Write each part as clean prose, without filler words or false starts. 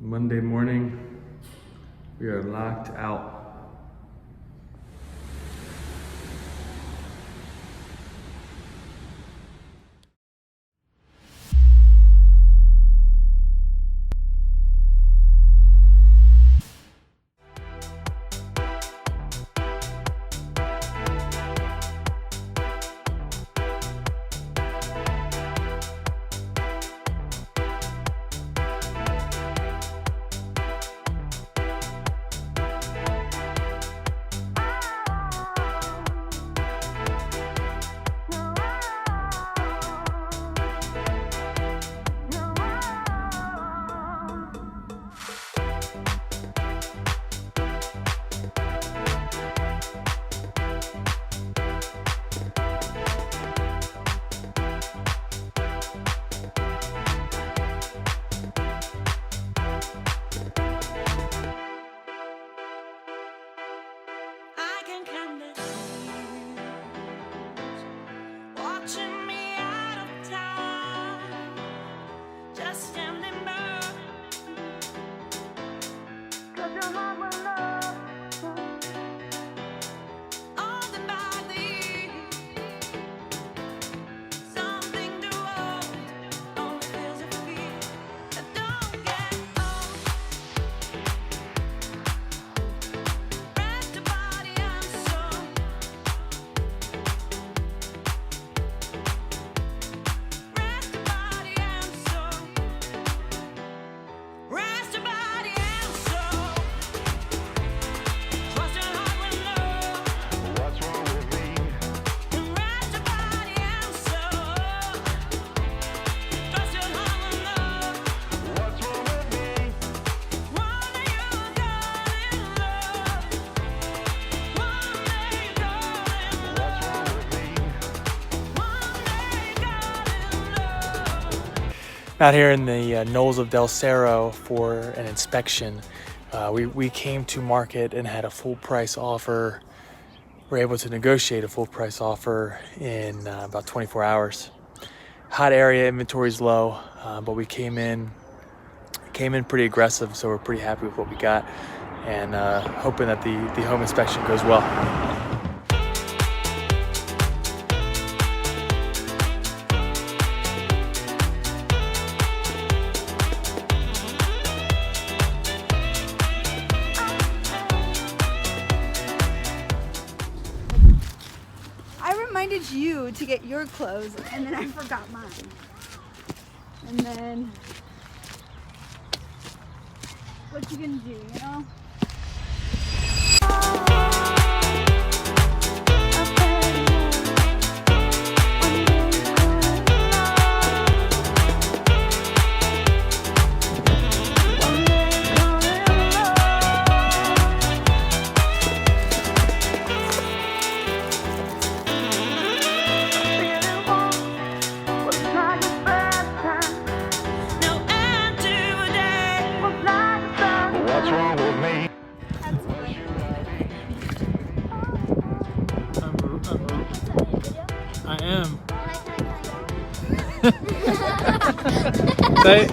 Monday morning, we are locked out. Out here in the knolls of Del Cerro for an inspection. We came to market and had a full price offer. We're able to negotiate a full price offer in about 24 hours. Hot area, inventory's low, but we came in pretty aggressive, so we're pretty happy with what we got and hoping that the home inspection goes well. You to get your clothes, and then I forgot mine. And then what you gonna do, you know?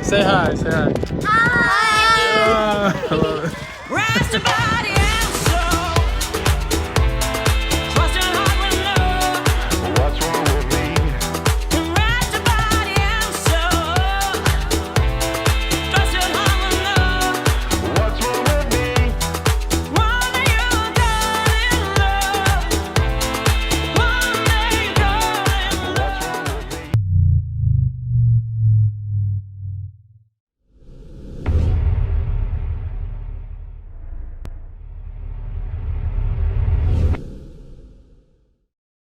Say hi, say hi. Hi! I love it.